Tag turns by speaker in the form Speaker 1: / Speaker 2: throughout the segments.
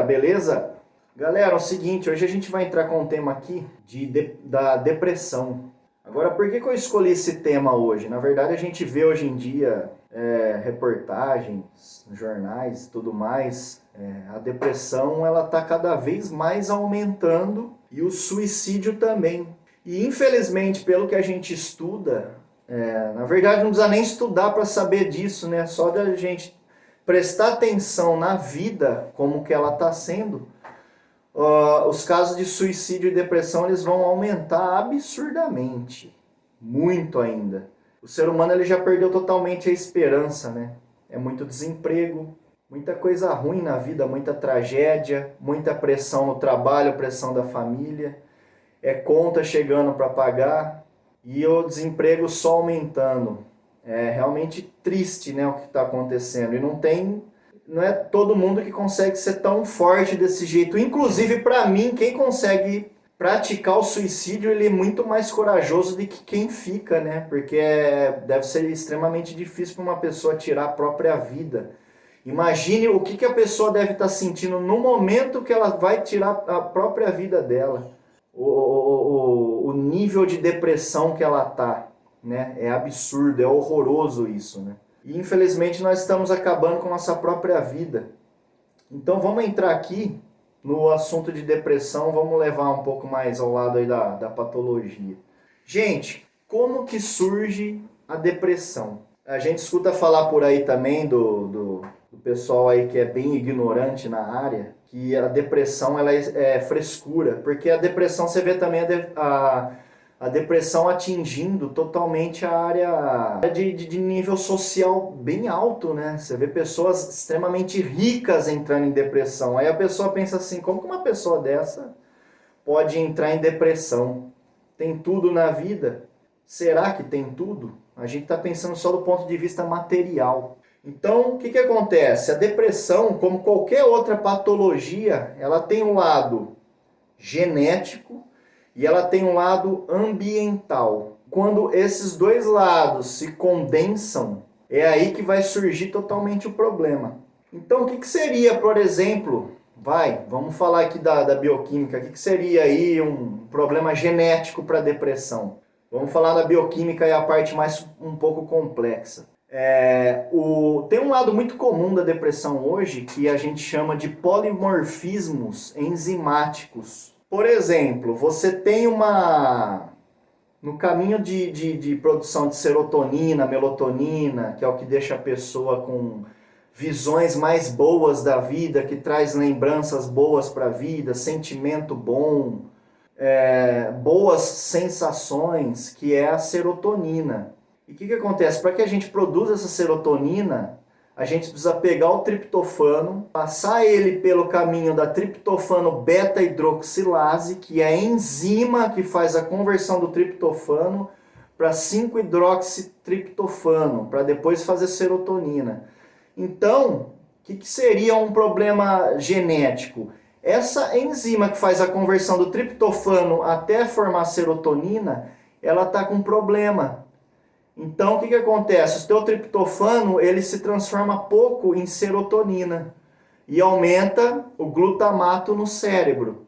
Speaker 1: beleza? Galera, é o seguinte, hoje a gente vai entrar com um tema aqui da depressão. Agora, por que eu escolhi esse tema hoje? Na verdade, a gente vê hoje em dia reportagens, jornais e tudo mais. A depressão ela está cada vez mais aumentando e o suicídio também. E infelizmente, pelo que a gente estuda, na verdade não precisa nem estudar para saber disso, né? Só da gente prestar atenção na vida, como que ela está sendo, os casos de suicídio e depressão eles vão aumentar absurdamente, muito ainda. O ser humano ele já perdeu totalmente a esperança, né? É muito desemprego, muita coisa ruim na vida, muita tragédia, muita pressão no trabalho, pressão da família, conta chegando para pagar e o desemprego só aumentando. É realmente triste, né, o que está acontecendo. E não é todo mundo que consegue ser tão forte desse jeito. Inclusive, para mim, quem consegue praticar o suicídio, ele é muito mais corajoso do que quem fica, né? Porque deve ser extremamente difícil para uma pessoa tirar a própria vida. Imagine o que a pessoa deve estar sentindo no momento que ela vai tirar a própria vida dela. O nível de depressão que ela está, né? É absurdo, é horroroso isso, né? E infelizmente nós estamos acabando com nossa própria vida. Então vamos entrar aqui no assunto de depressão, vamos levar um pouco mais ao lado aí da patologia. Gente, como que surge a depressão? A gente escuta falar por aí também do pessoal aí que é bem ignorante na área, que a depressão ela é frescura, porque a depressão você vê também a depressão atingindo totalmente a área de nível social bem alto, né? Você vê pessoas extremamente ricas entrando em depressão. Aí a pessoa pensa assim, como que uma pessoa dessa pode entrar em depressão? Tem tudo na vida? Será que tem tudo? A gente está pensando só do ponto de vista material. Então, o que acontece? A depressão, como qualquer outra patologia, ela tem um lado genético, e ela tem um lado ambiental. Quando esses dois lados se condensam, é aí que vai surgir totalmente o problema. Então, o que seria, por exemplo, vamos falar aqui da bioquímica, o que seria aí um problema genético para a depressão? Vamos falar da bioquímica e a parte mais um pouco complexa. Tem um lado muito comum da depressão hoje que a gente chama de polimorfismos enzimáticos. Por exemplo, você tem no caminho de produção de serotonina, melatonina, que é o que deixa a pessoa com visões mais boas da vida, que traz lembranças boas para a vida, sentimento bom, boas sensações, que é a serotonina. E o que acontece? Para que a gente produza essa serotonina, a gente precisa pegar o triptofano, passar ele pelo caminho da triptofano beta-hidroxilase, que é a enzima que faz a conversão do triptofano para 5-hidroxitriptofano, para depois fazer serotonina. Então, o que seria um problema genético? Essa enzima que faz a conversão do triptofano até formar serotonina, ela está com problema. Então, o que acontece? O teu triptofano ele se transforma pouco em serotonina e aumenta o glutamato no cérebro.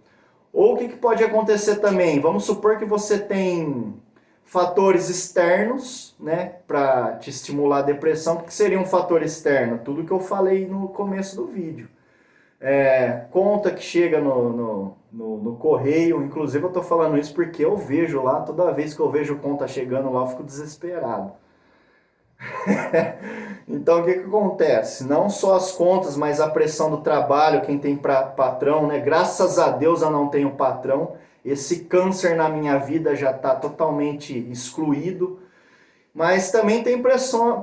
Speaker 1: Ou o que pode acontecer também? Vamos supor que você tem fatores externos, né, para te estimular a depressão. O que seria um fator externo? Tudo que eu falei no começo do vídeo. Conta que chega no correio, inclusive eu estou falando isso porque eu vejo lá, toda vez que eu vejo conta chegando lá eu fico desesperado. Então o que acontece? Não só as contas, mas a pressão do trabalho, quem tem patrão, né? Graças a Deus eu não tenho patrão, esse câncer na minha vida já está totalmente excluído, mas também tem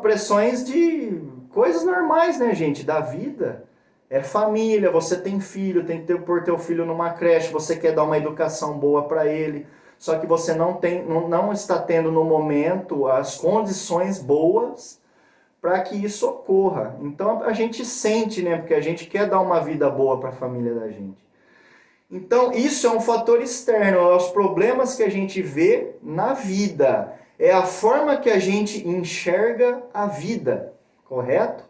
Speaker 1: pressões de coisas normais, né, gente, da vida. Família, você tem filho, tem que pôr teu filho numa creche, você quer dar uma educação boa para ele, só que você não está tendo no momento as condições boas para que isso ocorra. Então a gente sente, né, porque a gente quer dar uma vida boa para a família da gente. Então isso é um fator externo, é os problemas que a gente vê na vida, é a forma que a gente enxerga a vida, correto?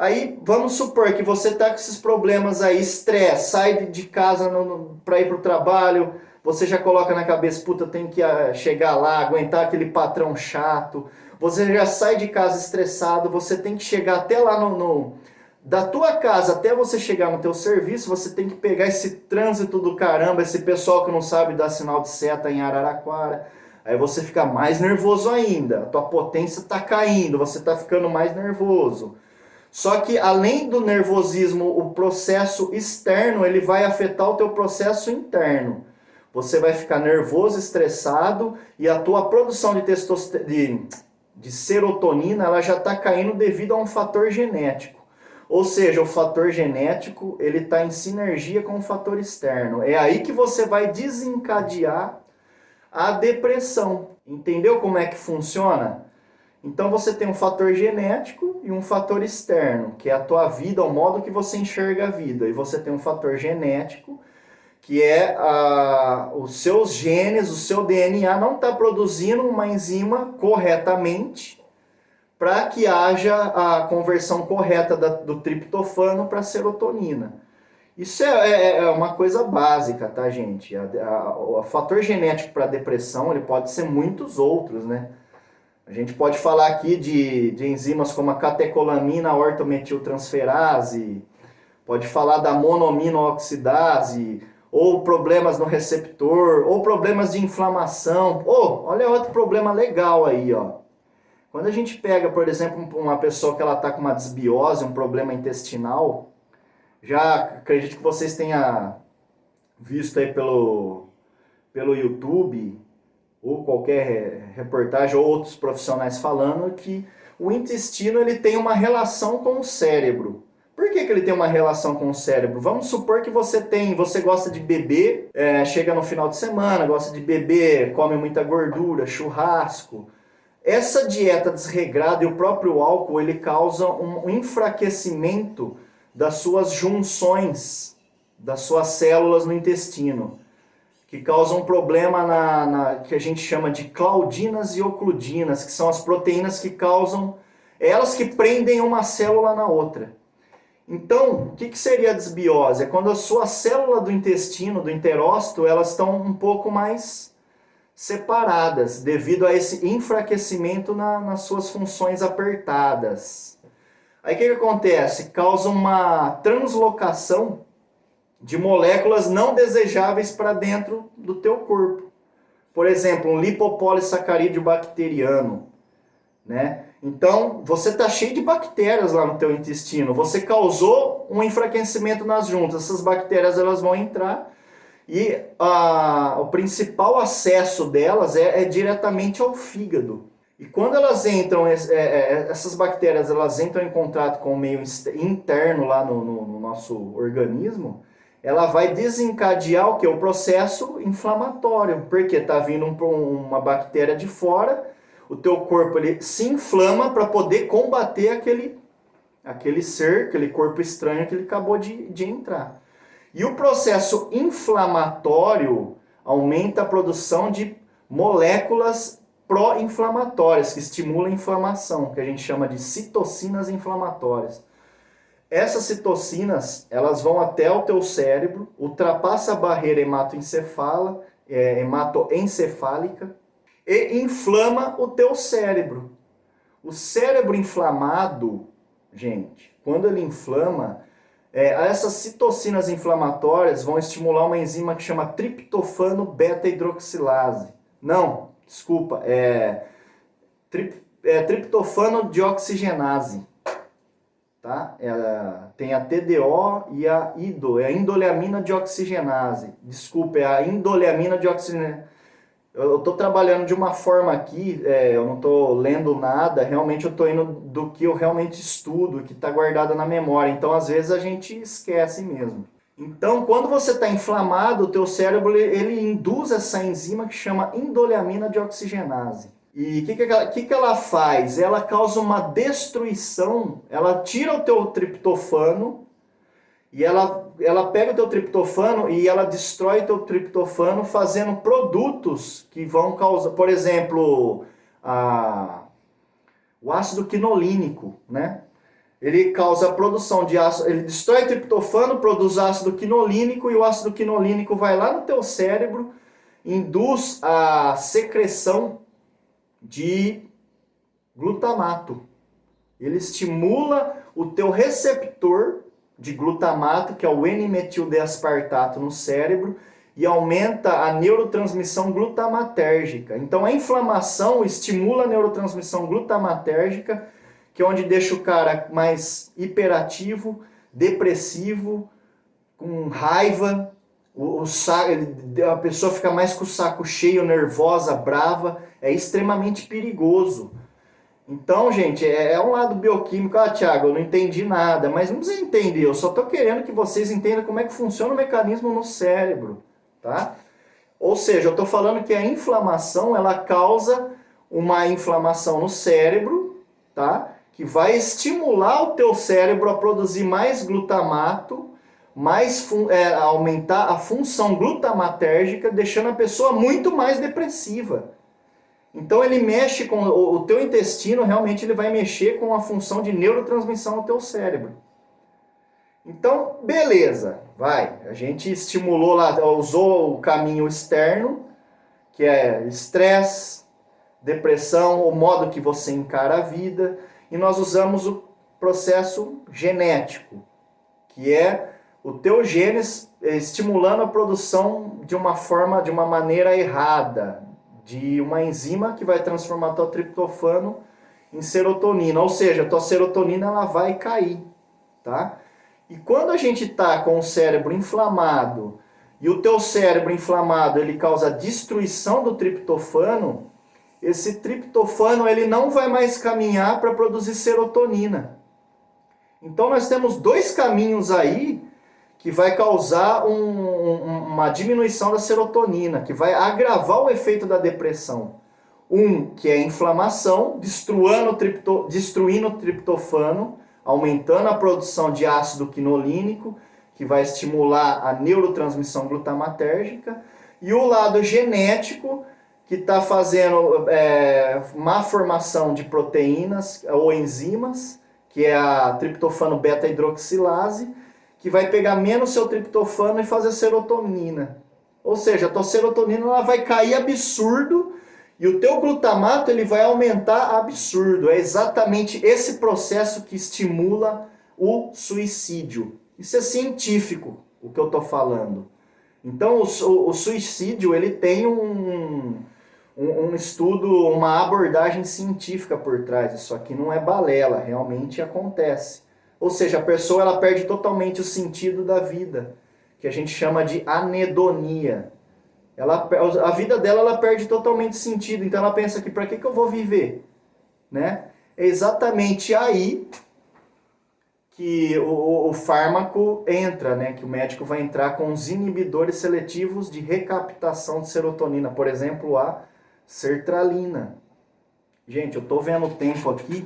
Speaker 1: Aí vamos supor que você está com esses problemas aí, estresse, sai de casa para ir para o trabalho, você já coloca na cabeça, puta, eu tenho que chegar lá, aguentar aquele patrão chato. Você já sai de casa estressado, você tem que chegar até lá da tua casa até você chegar no teu serviço, você tem que pegar esse trânsito do caramba, esse pessoal que não sabe dar sinal de seta em Araraquara. Aí você fica mais nervoso ainda, a tua potência está caindo, você está ficando mais nervoso. Só que além do nervosismo, o processo externo, ele vai afetar o teu processo interno. Você vai ficar nervoso, estressado e a tua produção de serotonina ela já está caindo devido a um fator genético. Ou seja, o fator genético ele está em sinergia com o fator externo. É aí que você vai desencadear a depressão. Entendeu como é que funciona? Então você tem um fator genético e um fator externo, que é a tua vida, o modo que você enxerga a vida. E você tem um fator genético, que é os seus genes, o seu DNA não está produzindo uma enzima corretamente para que haja a conversão correta do triptofano para serotonina. Isso é uma coisa básica, tá, gente? O fator genético para depressão ele pode ser muitos outros, né? A gente pode falar aqui de enzimas como a catecolamina ortometiltransferase, pode falar da monoaminooxidase, ou problemas no receptor, ou problemas de inflamação. Olha outro problema legal aí, ó. Quando a gente pega, por exemplo, uma pessoa que ela está com uma desbiose, um problema intestinal, já acredito que vocês tenham visto aí pelo YouTube, ou qualquer reportagem, ou outros profissionais falando que o intestino ele tem uma relação com o cérebro. Por que ele tem uma relação com o cérebro? Vamos supor que você gosta de beber, chega no final de semana, gosta de beber, come muita gordura, churrasco. Essa dieta desregrada e o próprio álcool, ele causa um enfraquecimento das suas junções, das suas células no intestino, que causam um problema que a gente chama de claudinas e ocludinas, que são as proteínas que causam, elas que prendem uma célula na outra. Então, o que seria a desbiose? É quando a sua célula do intestino, do enterócito, elas estão um pouco mais separadas, devido a esse enfraquecimento nas suas funções apertadas. Aí o que acontece? Causa uma translocação de moléculas não desejáveis para dentro do teu corpo. Por exemplo, um lipopolissacarídeo bacteriano, né? Então, você está cheio de bactérias lá no teu intestino. Você causou um enfraquecimento nas juntas. Essas bactérias elas vão entrar e o principal acesso delas é diretamente ao fígado. E quando elas entram, essas bactérias elas entram em contato com o meio interno lá no nosso organismo, ela vai desencadear o que? O processo inflamatório. Porque está vindo uma bactéria de fora, o teu corpo ele se inflama para poder combater aquele ser, aquele corpo estranho que ele acabou de entrar. E o processo inflamatório aumenta a produção de moléculas pró-inflamatórias, que estimulam a inflamação, que a gente chama de citocinas inflamatórias. Essas citocinas, elas vão até o teu cérebro, ultrapassa a barreira hematoencefálica e inflama o teu cérebro. O cérebro inflamado, gente, quando ele inflama, essas citocinas inflamatórias vão estimular uma enzima que chama triptofano beta-hidroxilase. Não, desculpa, triptofano dioxigenase. Tá? Tem a TDO e a IDO, é a indoleamina dioxigenase. Desculpa, é a indoleamina dioxigenase. Eu estou trabalhando de uma forma aqui, eu não estou lendo nada, realmente eu estou indo do que eu realmente estudo, que está guardado na memória. Então, às vezes, a gente esquece mesmo. Então, quando você está inflamado, o teu cérebro ele induz essa enzima que chama indoleamina dioxigenase. E o que ela faz? Ela causa uma destruição, ela tira o teu triptofano, e ela pega o teu triptofano e ela destrói o teu triptofano fazendo produtos que vão causar, por exemplo, o ácido quinolínico, né? ele causa a produção de ácido, ele destrói triptofano, produz ácido quinolínico e o ácido quinolínico vai lá no teu cérebro, induz a secreção de glutamato. Ele estimula o teu receptor de glutamato, que é o N-metil-D-aspartato no cérebro, e aumenta a neurotransmissão glutamatérgica. Então a inflamação estimula a neurotransmissão glutamatérgica, que é onde deixa o cara mais hiperativo, depressivo, com raiva, a pessoa fica mais com o saco cheio, nervosa, brava, é extremamente perigoso. Então, gente, é um lado bioquímico. Ah, Thiago, eu não entendi nada, mas não precisa entender, eu só estou querendo que vocês entendam como é que funciona o mecanismo no cérebro, tá? Ou seja, eu estou falando que a inflamação, ela causa uma inflamação no cérebro, tá? Que vai estimular o teu cérebro a produzir mais glutamato, aumentar a função glutamatérgica, deixando a pessoa muito mais depressiva. Então ele mexe com o teu intestino, realmente ele vai mexer com a função de neurotransmissão no teu cérebro. Então, beleza, vai. A gente estimulou lá, usou o caminho externo, que é estresse, depressão, o modo que você encara a vida, e nós usamos o processo genético, que é o teu genes estimulando a produção de uma maneira errada, de uma enzima que vai transformar teu triptofano em serotonina, ou seja, tua serotonina ela vai cair, tá? E quando a gente está com o cérebro inflamado, e o teu cérebro inflamado ele causa destruição do triptofano, esse triptofano ele não vai mais caminhar para produzir serotonina. Então nós temos dois caminhos aí que vai causar uma diminuição da serotonina, que vai agravar o efeito da depressão. Um, que é a inflamação, destruindo o triptofano, aumentando a produção de ácido quinolínico, que vai estimular a neurotransmissão glutamatérgica. E o lado genético, que está fazendo má formação de proteínas ou enzimas, que é a triptofano beta-hidroxilase, que vai pegar menos seu triptofano e fazer serotonina. Ou seja, a tua serotonina ela vai cair absurdo e o teu glutamato ele vai aumentar absurdo. É exatamente esse processo que estimula o suicídio. Isso é científico, o que eu estou falando. Então, o suicídio ele tem um estudo, uma abordagem científica por trás. Isso aqui não é balela, realmente acontece. Ou seja, a pessoa ela perde totalmente o sentido da vida, que a gente chama de anedonia. A vida dela ela perde totalmente sentido, então ela pensa que para que eu vou viver? Né? É exatamente aí que o fármaco entra, né? Que o médico vai entrar com os inibidores seletivos de recaptação de serotonina, por exemplo, a sertralina. Gente, eu estou vendo o tempo aqui.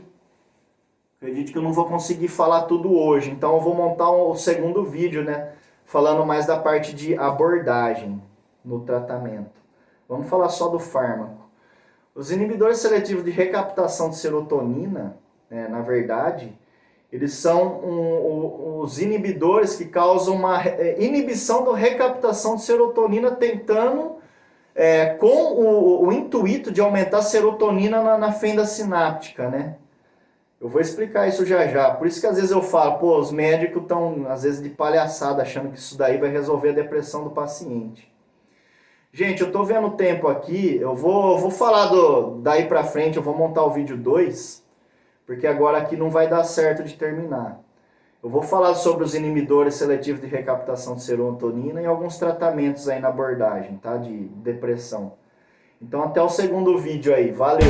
Speaker 1: Acredito que eu não vou conseguir falar tudo hoje, então eu vou montar o segundo vídeo, né? Falando mais da parte de abordagem no tratamento. Vamos falar só do fármaco. Os inibidores seletivos de recaptação de serotonina, na verdade, eles são os inibidores que causam uma inibição da recaptação de serotonina, tentando, com o intuito de aumentar a serotonina na fenda sináptica, né? Eu vou explicar isso já já. Por isso que às vezes eu falo, pô, os médicos estão às vezes de palhaçada, achando que isso daí vai resolver a depressão do paciente. Gente, eu tô vendo o tempo aqui, eu vou falar daí pra frente, eu vou montar o vídeo 2, porque agora aqui não vai dar certo de terminar. Eu vou falar sobre os inibidores seletivos de recaptação de serotonina e alguns tratamentos aí na abordagem, tá? De depressão. Então até o segundo vídeo aí. Valeu!